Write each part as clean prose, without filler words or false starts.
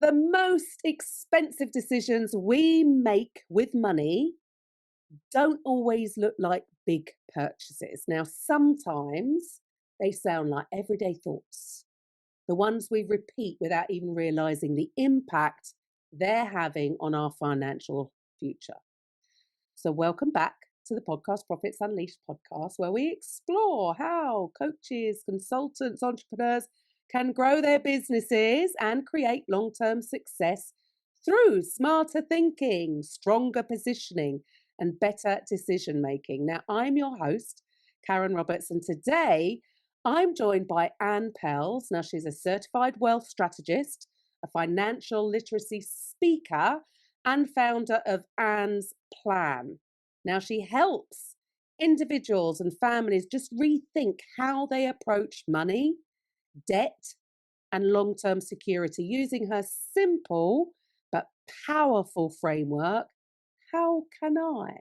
The most expensive decisions we make with money don't always look like big purchases. Now, sometimes they sound like everyday thoughts, the ones we repeat without even realizing the impact they're having on our financial future. So, welcome back to the podcast Profits Unleashed podcast, where we explore how coaches, consultants, entrepreneurs can grow their businesses and create long term success through smarter thinking, stronger positioning, and better decision making. Now, I'm your host, Karen Roberts, and today I'm joined by Anne Pells. Now, she's a certified wealth strategist, a financial literacy speaker, and founder of Anne's Plan. Now, she helps individuals and families just rethink how they approach money, debt, and long term security using her simple but powerful framework. How can I?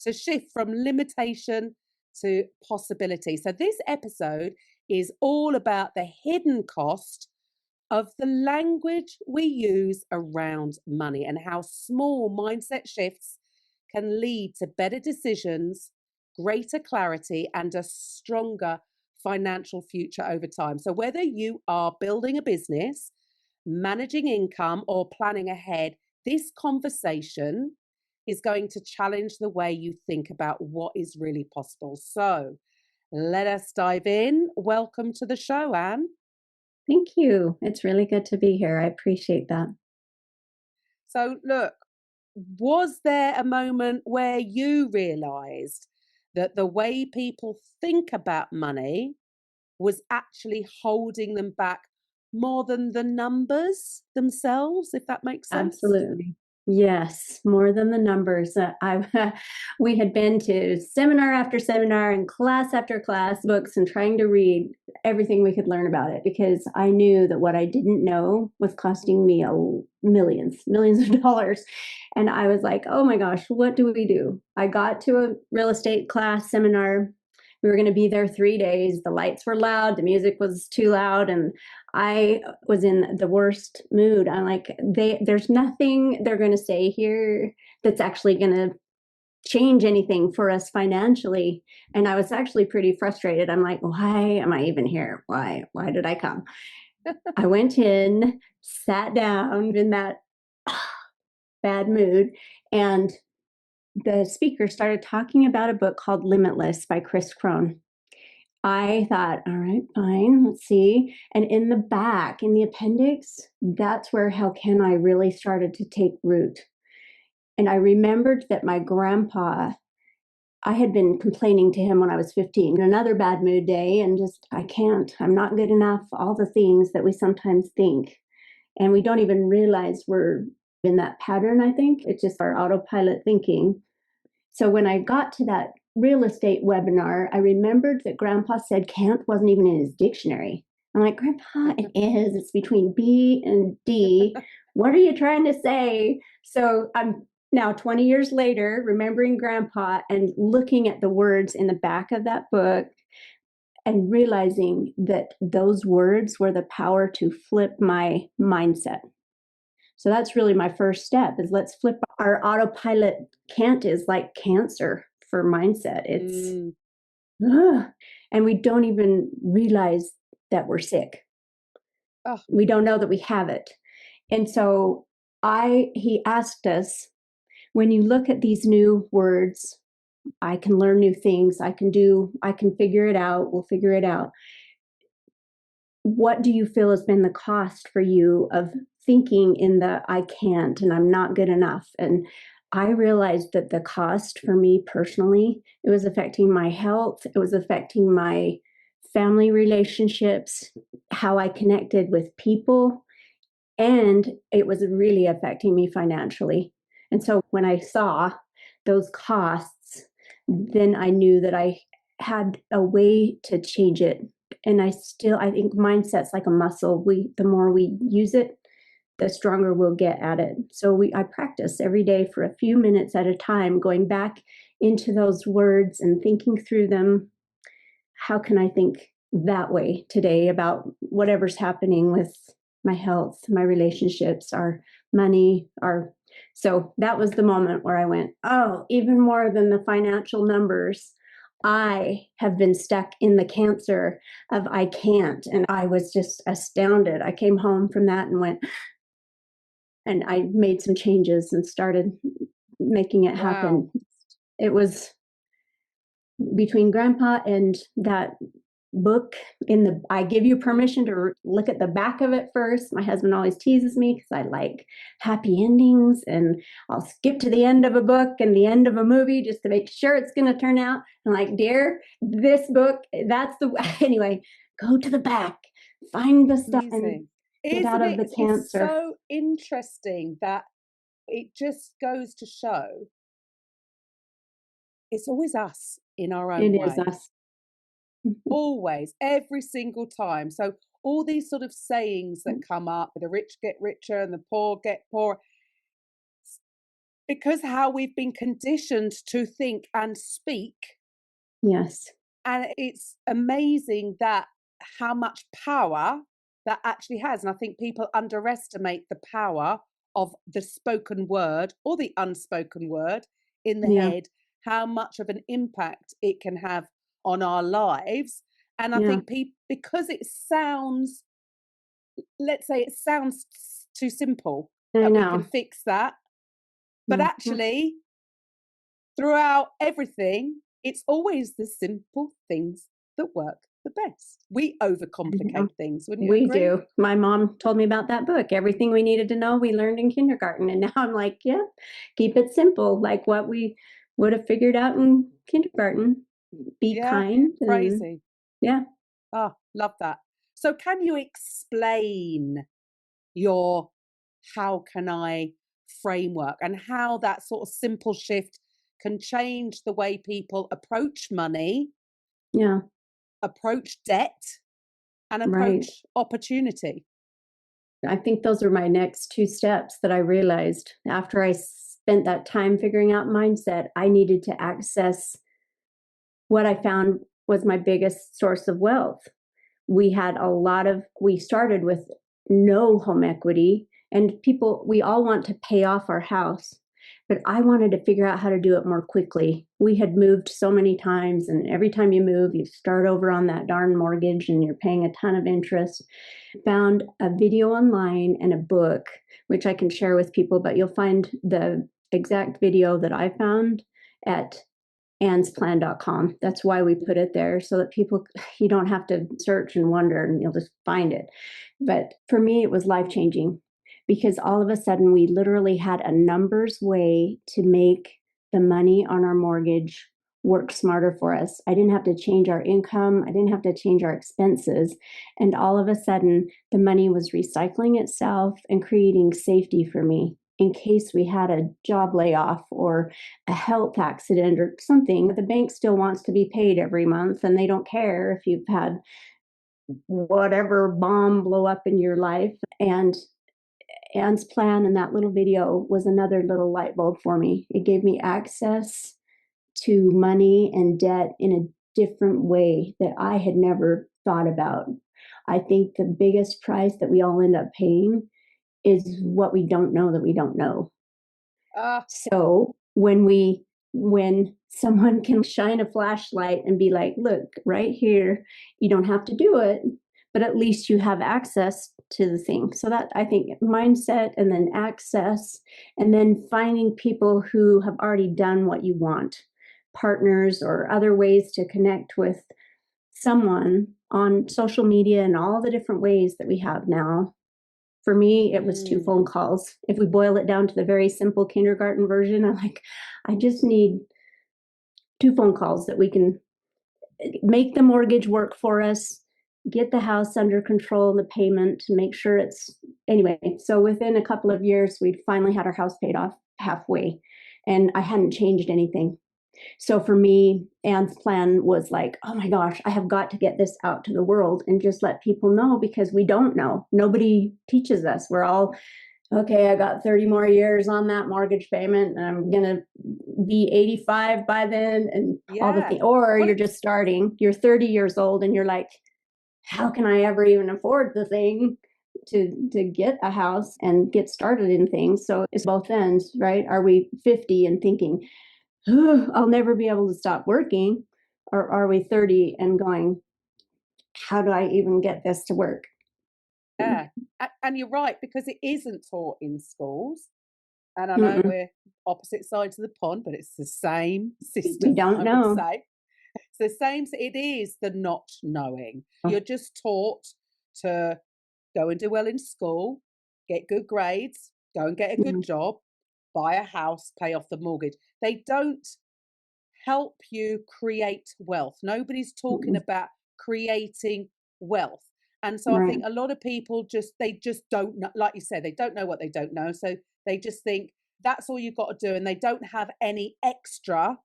To shift from limitation to possibility. So, this episode is all about the hidden cost of the language we use around money and how small mindset shifts can lead to better decisions, greater clarity, and a stronger financial future over time. So, whether you are building a business, managing income, or planning ahead, this conversation is going to challenge the way you think about what is really possible. So, let us dive in. Welcome to the show, Anne. Thank you. It's really good to be here. I appreciate that. So, look, was there a moment where you realized that the way people think about money was actually holding them back more than the numbers themselves, if that makes sense? Absolutely. Yes, more than the numbers. We had been to seminar after seminar and class after class, books, and trying to read everything we could learn about it because I knew that what I didn't know was costing me millions of dollars. And I was like, oh my gosh, what do we do? I got to a real estate class seminar. We were going to be there 3 days. The lights were loud, the music was too loud, and I was in the worst mood. I'm like, there's nothing they're going to say here that's actually going to change anything for us financially. And I was actually pretty frustrated. I'm like, why am I even here? Why did I come? I went in, sat down in that bad mood, and the speaker started talking about a book called Limitless by Chris Crone. I thought, all right, fine, let's see. And in the back, in the appendix, that's where How Can I really started to take root. And I remembered that my grandpa, I had been complaining to him when I was 15, another bad mood day, and just, I'm not good enough, all the things that we sometimes think. And we don't even realize we're in that pattern, I think. It's just our autopilot thinking. So when I got to that real estate webinar, I remembered that Grandpa said can't wasn't even in his dictionary. I'm like, Grandpa, it is. It's between B and D. What are you trying to say? So I'm now 20 years later, remembering Grandpa and looking at the words in the back of that book and realizing that those words were the power to flip my mindset. So that's really my first step is let's flip our autopilot. Can't is like cancer for mindset. It's and we don't even realize that we're sick. Oh, We don't know that we have it. And so he asked us, when you look at these new words, I can learn new things, I can figure it out, we'll figure it out. What do you feel has been the cost for you of thinking in the I can't and I'm not good enough? And I realized that the cost for me personally, it was affecting my health, it was affecting my family relationships, how I connected with people, and it was really affecting me financially. And so when I saw those costs, then I knew that I had a way to change it. And I think mindset's like a muscle. The more we use it, the stronger we'll get at it. So I practice every day for a few minutes at a time, going back into those words and thinking through them. How can I think that way today about whatever's happening with my health, my relationships, our money, our so that was the moment where I went, oh, even more than the financial numbers, I have been stuck in the cancer of I can't. And I was just astounded. I came home from that and went, and I made some changes and started making it Wow. happen. It was between grandpa and that book in the I give you permission to look at the back of it first. My husband always teases me because I like happy endings, and I'll skip to the end of a book and the end of a movie just to make sure it's going to turn out. I'm like, dear, this book, that's the anyway, go to the back, find the stuff and Amazing. get Isn't out of it? the It's cancer. so interesting that it just goes to show it's always us in our It own is way. us. Always, every single time. So all these sort of sayings that come up, the rich get richer and the poor get poorer, because how we've been conditioned to think and speak. Yes. And it's amazing that how much power that actually has. And I think people underestimate the power of the spoken word or the unspoken word in the Yeah. head, how much of an impact it can have on our lives. And I Yeah. think people, because it sounds, let's say it sounds too simple I that we can know. fix that. But Mhm. actually, throughout everything, it's always the simple things that work the best. We I know. overcomplicate things, wouldn't you We agree? do. My mom told me about that book. Everything we needed to know, we learned in kindergarten. And now I'm like, yeah, keep it simple, like what we would have figured out in kindergarten. Be Yeah, kind and crazy. yeah. Ah, love that. So, can you explain your how can I framework and how that sort of simple shift can change the way people approach money, Yeah. approach debt, and Right. approach opportunity? I think those are my next two steps that I realized after I spent that time figuring out mindset. I needed to access what I found was my biggest source of wealth. We started with no home equity, and we all want to pay off our house, but I wanted to figure out how to do it more quickly. We had moved so many times, and every time you move, you start over on that darn mortgage and you're paying a ton of interest. Found a video online and a book, which I can share with people, but you'll find the exact video that I found at annsplan.com. That's why we put it there so that people, you don't have to search and wonder and you'll just find it. But for me, it was life changing because all of a sudden we literally had a numbers way to make the money on our mortgage work smarter for us. I didn't have to change our income, I didn't have to change our expenses. And all of a sudden, the money was recycling itself and creating safety for me in case we had a job layoff or a health accident or something. The bank still wants to be paid every month and they don't care if you've had whatever bomb blow up in your life. And Anne's plan in that little video was another little light bulb for me. It gave me access to money and debt in a different way that I had never thought about. I think the biggest price that we all end up paying is what we don't know that we don't know. Ah, So when someone can shine a flashlight and be like, look, right here, you don't have to do it, but at least you have access to the thing. So that I think mindset and then access and then finding people who have already done what you want, partners or other ways to connect with someone on social media and all the different ways that we have now. For me, it was two mm, phone calls. If we boil it down to the very simple kindergarten version, I'm like, I just need two phone calls that we can make the mortgage work for us, get the house under control and the payment to make sure it's anyway. So within a couple of years, we'd finally had our house paid off halfway, and I hadn't changed anything. So for me, Anne's plan was like, oh my gosh, I have got to get this out to the world and just let people know because we don't know. Nobody teaches us. We're all, okay, I got 30 more years on that mortgage payment and I'm going to be 85 by then and all the yeah. things. Or Well, you're just starting, you're 30 years old and you're like, how can I ever even afford the thing? to get a house and get started in things. So it's both ends, right? Are we 50 and thinking, oh, I'll never be able to stop working? Or are we 30 and going, how do I even get this to work? Yeah. And you're right, because it isn't taught in schools. And I know Mm-mm. we're opposite sides of the pond, but it's the same We system, don't I would know. say. It's the same, it is the not knowing. You're just taught to go and do well in school, get good grades, go and get a good Mm, job, buy a house, pay off the mortgage. They don't help you create wealth. Nobody's talking mm-mm. about creating wealth. And so I Right. think a lot of people they just don't know, like you said, they don't know what they don't know. So they just think that's all you've got to do. And they don't have any extra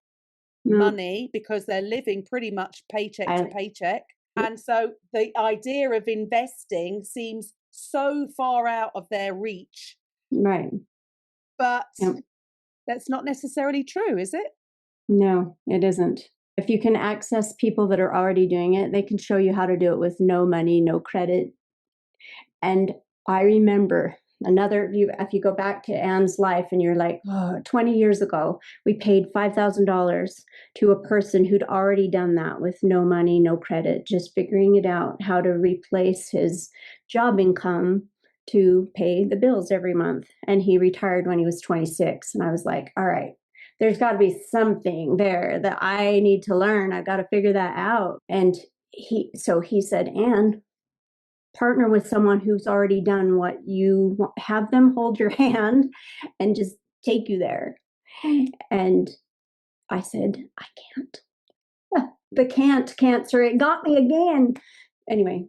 No, money because they're living pretty much paycheck to I, paycheck. And so the idea of investing seems so far out of their reach, right. but Yep. that's not necessarily true, is it? No, it isn't. If you can access people that are already doing it, they can show you how to do it with no money, no credit. And I remember if you go back to Anne's life and you're like, oh, 20 years ago, we paid $5,000 to a person who'd already done that with no money, no credit, just figuring it out how to replace his job income to pay the bills every month. And he retired when he was 26. And I was like, all right, there's got to be something there that I need to learn. I've got to figure that out. And he said, Anne, partner with someone who's already done what you want, have them hold your hand and just take you there. And I said, I can't. The cancer, it got me again. Anyway,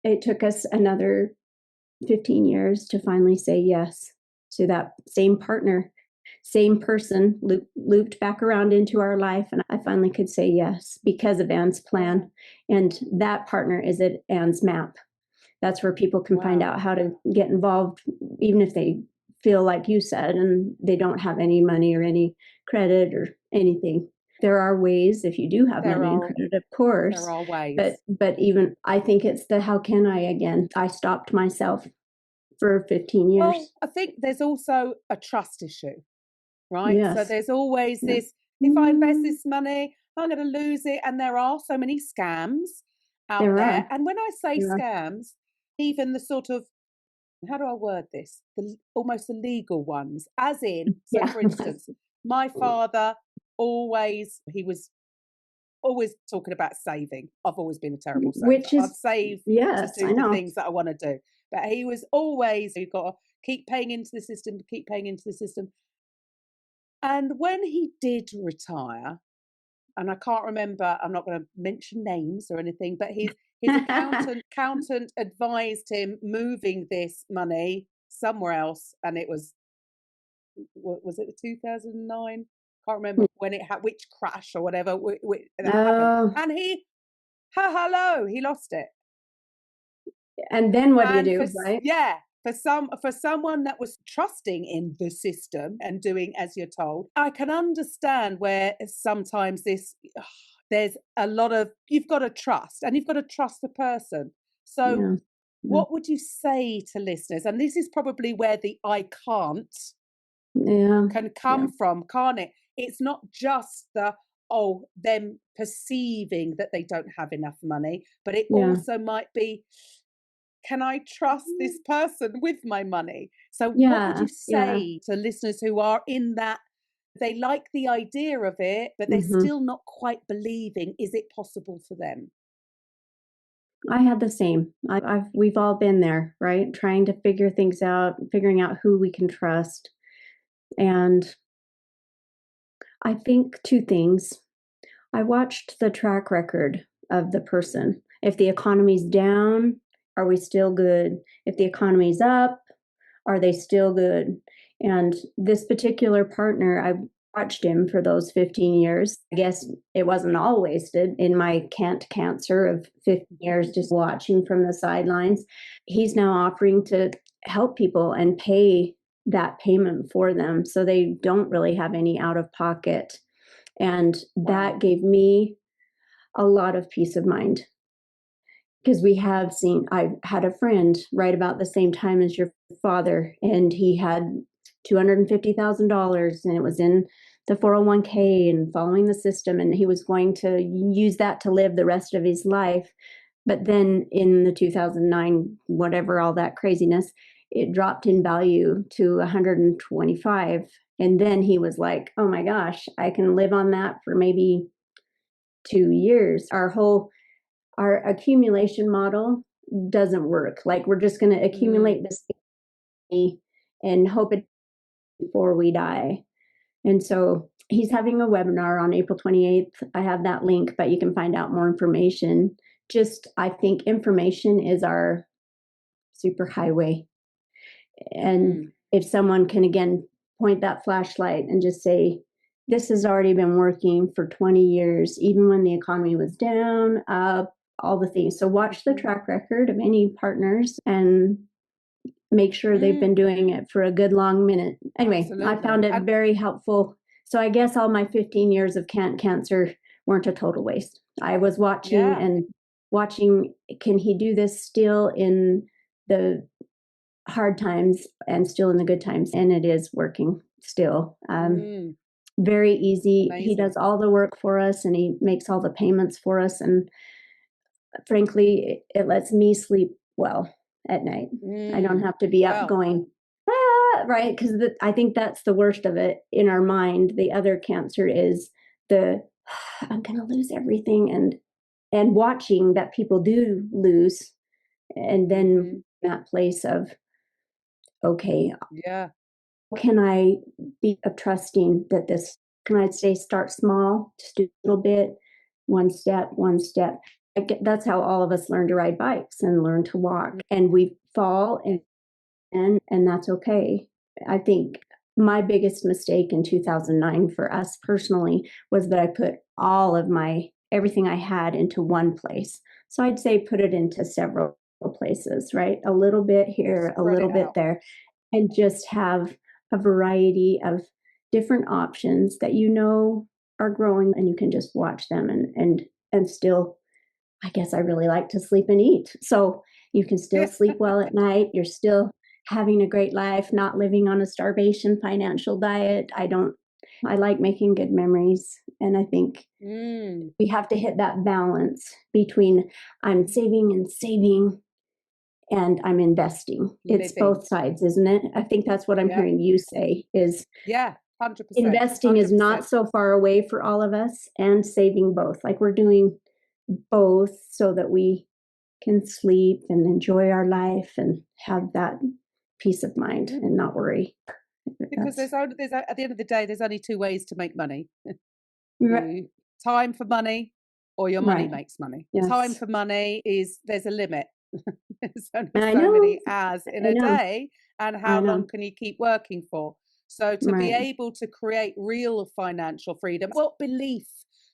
it took us another 15 years to finally say yes to that same partner, same person looped back around into our life. And I finally could say yes because of Anne's plan. And that partner is at Anne's map. That's where people can find Wow. out how to get involved, even if they feel like you said, and they don't have any money or any credit or anything. There are ways if you do have There money and are credit, of there course. are But ways. even I think it's the how can I again. I stopped myself for 15 Well, years. I think there's also a trust issue, right? So Yes. there's always Yeah. this, if I invest this money, I'm going to lose it. And there are so many scams out There there. are. And when I say There are. scams, even the sort of, how do I word this? The almost illegal ones, as in, so Yeah. for instance, my father he was always talking about saving. I've always been a terrible saver. Which I'd is save to yes, I do the know. things that I want to do. But he was always, you've got to keep paying into the system, keep paying into the system. And when he did retire, and I can't remember, I'm not going to mention names or anything, but his accountant advised him moving this money somewhere else, and it was it the 2009? Can't remember when it had which crash or whatever that happened, Oh, and hello, he lost it. and then what do you And do, right? yeah, for someone that was trusting in the system and doing as you're told, I can understand where sometimes there's a lot of, you've got to trust, and you've got to trust the person. So Yeah. Yeah. what would you say to listeners? And this is probably where the I can't Yeah. can Yeah. come from, can't it? It's not just them perceiving that they don't have enough money, but it Yeah. also might be, can I trust this person with my money? So, what would Yeah. you Yeah. say to listeners who are in that? They like the idea of it, but they're Mhm. still not quite believing. Is it possible for them? I had the same. We've all been there, right? Trying to figure things out, figuring out who we can trust. And I think two things. I watched the track record of the person. If the economy's down, are we still good? If the economy's up, are they still good? And this particular partner, I watched him for those 15 years. I guess it wasn't all wasted in my cancer of 15 years just watching from the sidelines. He's now offering to help people and pay that payment for them so they don't really have any out of pocket. And that Wow. gave me a lot of peace of mind because we have seen, I had a friend right about the same time as your father, and he had $250,000 and it was in the 401k and following the system, and he was going to use that to live the rest of his life. But then in the 2009, whatever, all that craziness, it dropped in value to 125. And then he was like, oh my gosh, I can live on that for maybe 2 years. Our accumulation model doesn't work. Like, we're just going to Mm, accumulate this money and hope it before we die. And so he's having a webinar on April 28th. I have that link, but you can find out more information. Just, I think information is our superhighway. And mm, if someone can, again, point that flashlight and just say, this has already been working for 20 years, even when the economy was down, up, all the things. So watch the mhm, track record of any partners and make sure they've mm, been doing it for a good long minute. Anyway, I absolutely. found it And very helpful. So I guess all my 15 years of cancer weren't a total waste. I was watching yeah, and watching, can he do this still in the hard times and still in the good times? And it is working still. mm, Very easy. He amazing. does all the work for us and he makes all the payments for us. And frankly, it lets me sleep well at night. I don't Mm, have to be up well, going, ah, right? Because I think that's the worst of it in our mind. The other cancer is the, I'm going to lose everything, and watching that people do lose, and then mhm, that place of, okay, yeah, can I be a trusting that this, can I say start small, just do a little bit, one step. That's how all of us learn to ride bikes and learn to mm, walk. And we fall and that's okay. I think my biggest mistake in 2009 for us personally was that I put all of my everything I had into one place. So I'd say put it into several places, right? A little bit here, a spread little it bit out. there, and just have a variety of different options that you know are growing, and you can just watch them and still, I guess I really like to sleep and eat. So you can still Yeah, sleep well at night. You're still having a great life, not living on a starvation financial diet. I like making good memories. And I think mm, we have to hit that balance between I'm saving and saving and I'm investing. It's living. both sides, isn't it? I think that's what I'm Yeah, hearing you say is yeah, 100%, investing is not 100%. so far away for all of us, and saving both. Like, we're doing both so that we can sleep and enjoy our life and have that peace of mind Yeah, and not worry. because That's at the end of the day, there's only two ways to make money. right. You time for money, or your money Right. makes money. Time Yes. for money is there's a limit. There's only I so know. many hours in I a know. day, and I how long know. can you keep working for? So to be Right. able to create real financial freedom, what belief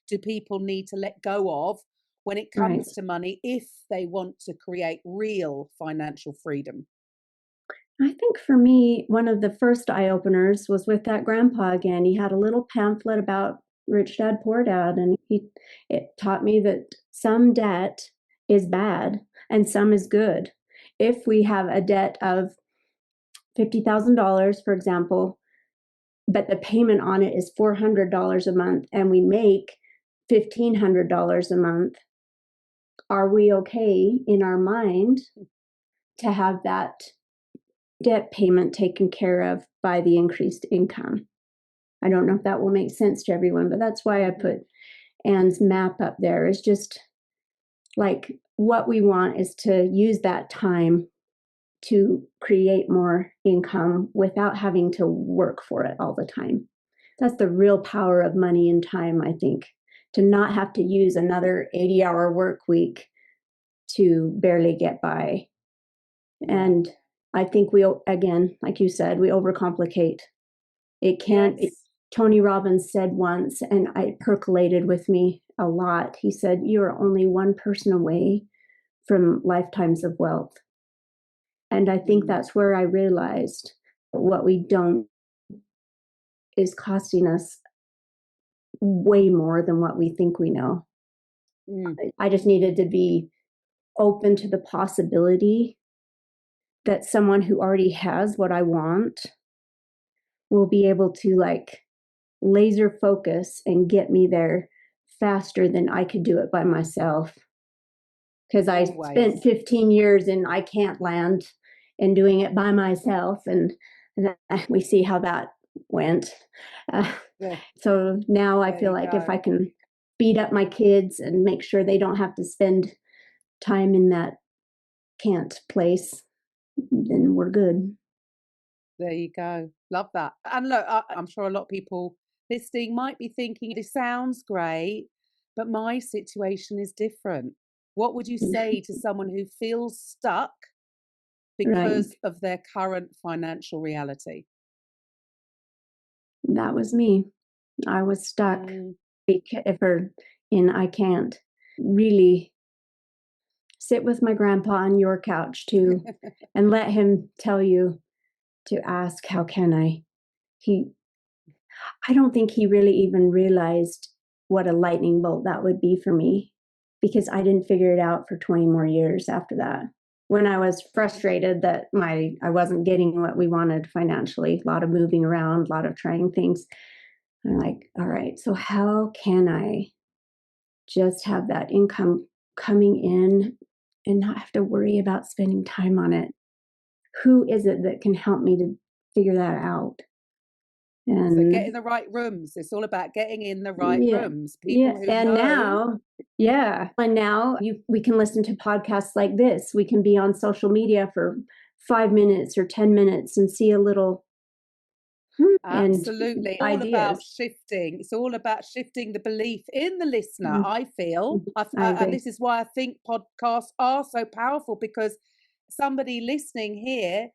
do people need to let go of when it Right. comes to money if they want to create real financial freedom? I think for me, one of the first eye openers was with that grandpa again. He had a little pamphlet about rich dad, poor dad, and it taught me that some debt is bad and some is good. If we have a debt of $50,000, for example, but the payment on it is $400 a month and we make $1,500 a month, are we okay in our mind to have that debt payment taken care of by the increased income? I don't know if that will make sense to everyone, but that's why I Mm-hmm. put Anne's map up there. Is just like, what we want is to use that time to create more income without having to work for it all the time. That's the real power of money and time, I think, to not have to use another 80-hour work week to barely get by. Yeah. And I think again, like you said, we overcomplicate. It can't, Yes. Tony Robbins said once, and it percolated with me a lot. He said, you're only one person away from lifetimes of wealth. And I think Mm, that's where I realized what we don't is costing us way more than what we think we know. mm, I just needed to be open to the possibility that someone who already has what I want will be able to like laser focus and get me there faster than I could do it by myself. Because I Always. spent 15 years in I can't land and doing it by myself. And we see how that went. Yeah, So now I there feel you like if go. I can beat up my kids and make sure they don't have to spend time in that can't place, then we're good. There you go. Love that. And look, I'm sure a lot of people listening might be thinking, this sounds great, but my situation is different. What would you say to someone who feels stuck Right. because of their current financial reality? That was me. I was stuck Mm. because in I can't really sit with my grandpa on your couch too and let him tell you to ask how can I. He I don't think he really even realized what a lightning bolt that would be for me because I didn't figure it out for 20 more years after that. When I was frustrated that I wasn't getting what we wanted financially, a lot of moving around, a lot of trying things. I'm like, all right, so how can I just have that income coming in and not have to worry about spending time on it? Who is it that can help me to figure that out? So get in And the right rooms. It's all about getting in the right yeah, rooms. yeah. People who And know. now, yeah. And now we can listen to podcasts like this. We can be on social media for 5 minutes or 10 minutes and see a little and Absolutely. All about ideas. shifting. It's all about shifting the belief in the listener, Mm, I feel. I And agree. this is why I think podcasts are so powerful because somebody listening here,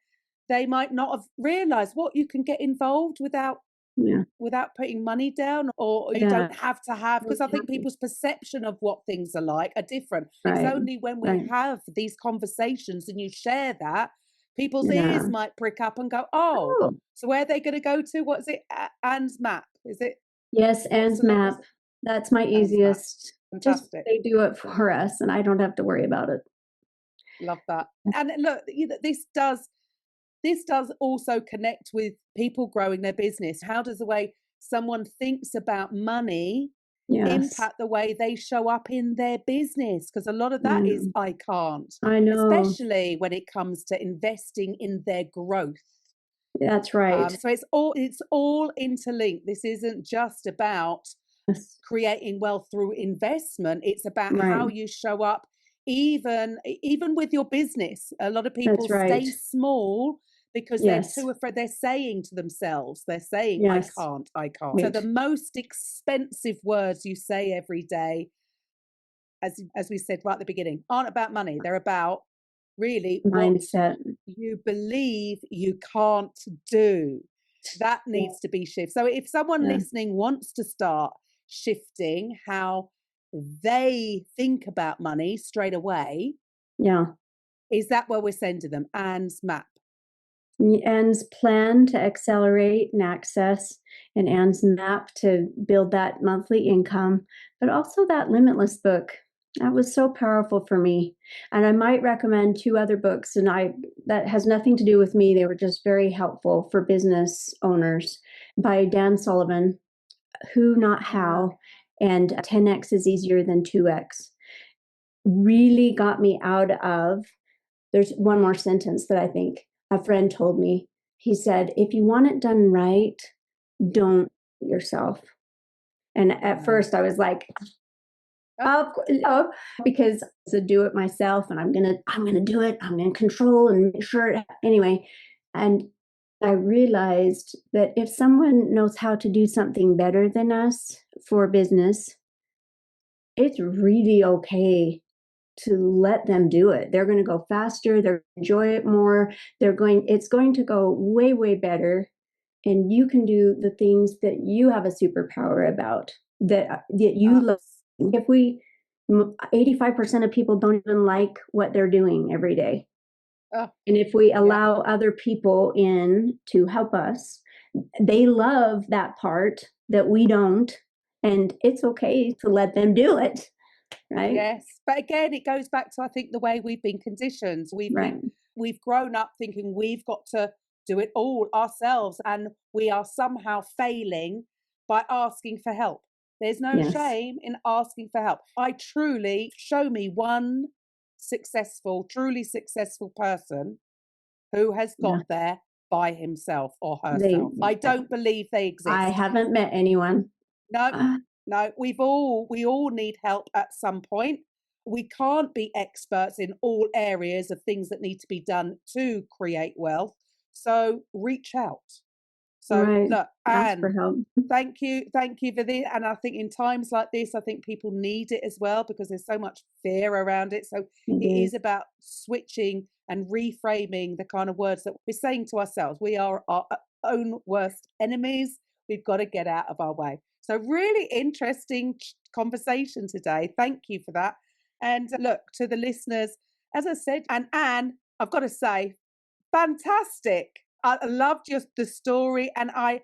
they might not have realized what you can get involved Yeah. without putting money down, or you Yeah. don't have to have, because I think people's perception of what things are like are different. It's Right. only when we Right. have these conversations and you share that, people's ears Yeah. might prick up and go, oh, Oh, so where are they going to go to? What's it? Anne's map, is it? yes, What's and the name? Is map. it That's my Anne's map? easiest. Just Fantastic. they do it for us and I don't have to worry about it. Love that. And look, this does also connect with people growing their business. How does the way someone thinks about money Yes. impact the way they show up in their business? Because a lot of that is Mm, I can't, I know. especially when it comes to investing in their growth. That's right. So it's all interlinked. This isn't just about Yes. creating wealth through investment. It's about how Right. you show up, even with your business. A lot of people That's right. stay small because they're Yes. too afraid. They're saying to themselves, they're saying, I Yes. can't, I can't. So the Right. most expensive words you say every day, as we said right at the beginning, aren't about money. They're about really what Mindset. you believe you can't do. That needs to be shifted. So if someone Yeah. listening wants to start shifting how they think about money straight away, Yeah. is that where we're sending them? Anne's map. Anne's plan to accelerate and access, and Anne's map to build that monthly income, but also that Limitless book. That was so powerful for me. And I might recommend two other books, and I that has nothing to do with me. They were just very helpful for business owners by Dan Sullivan, Who Not Uh, How, and 10x is easier than 2x. Really got me out of there's one more sentence that I think a friend told me. He said, if you want it done right, don't yourself. And at wow. first I was like, Ah, oh, no, because to do it myself and I'm gonna do it. I'm gonna control and make sure anyway. And I realized that if someone knows how to do something better than us for business, it's really okay to let them do it. They're going to go faster, they're going to enjoy it more. It's going to go way, way better. And you can do the things that you have a superpower about that you love. ups. If 85% of people don't even like what they're doing every day. Oh, And if we yeah. allow other people in to help us, they love that part that we don't. And it's okay to let them do it. right? Yes. But again, it goes back to, I think, the way we've been conditioned. We've grown up thinking we've got to do it all ourselves, and we are somehow failing by asking for help. There's no shame in asking for help. Show me one truly successful person who has got there by himself or herself. I don't believe they exist. I haven't met anyone. No, we all need help at some point. We can't be experts in all areas of things that need to be done to create wealth. So reach out. So look, ask for help. Thank you for this. And I think in times like this, I think people need it as well, because there's so much fear around it. So it is about switching and reframing the kind of words that we're saying to ourselves. We are our own worst enemies. We've got to get out of our way. So really interesting conversation today. Thank you for that. And look, to the listeners, as I said, and Anne, I've got to say, fantastic. I loved just the story, and I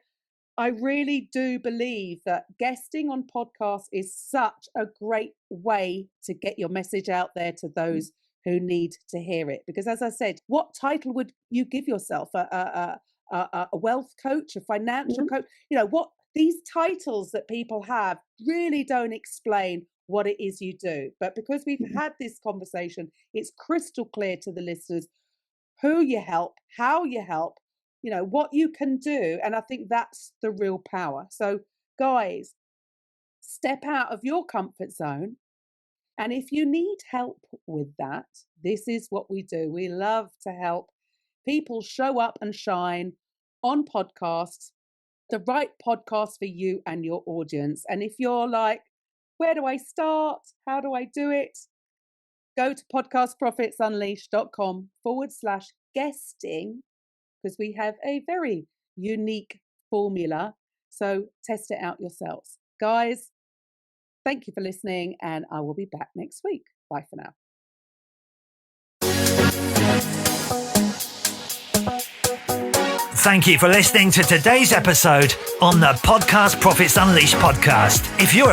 really do believe that guesting on podcasts is such a great way to get your message out there to those who need to hear it. Because as I said, what title would you give yourself? A wealth coach, a financial coach? You know, what these titles that people have really don't explain what it is you do. But because we've had this conversation, it's crystal clear to the listeners who you help, how you help, you know, what you can do. And I think that's the real power. So guys, step out of your comfort zone. And if you need help with that, this is what we do. We love to help people show up and shine on podcasts, the right podcast for you and your audience. And if you're like, where do I start? How do I do it? Go to podcastprofitsunleashed.com/guesting, because we have a very unique formula. So test it out yourselves. Guys, thank you for listening, and I will be back next week. Bye for now. Thank you for listening to today's episode on the Podcast Profits Unleashed podcast. If you're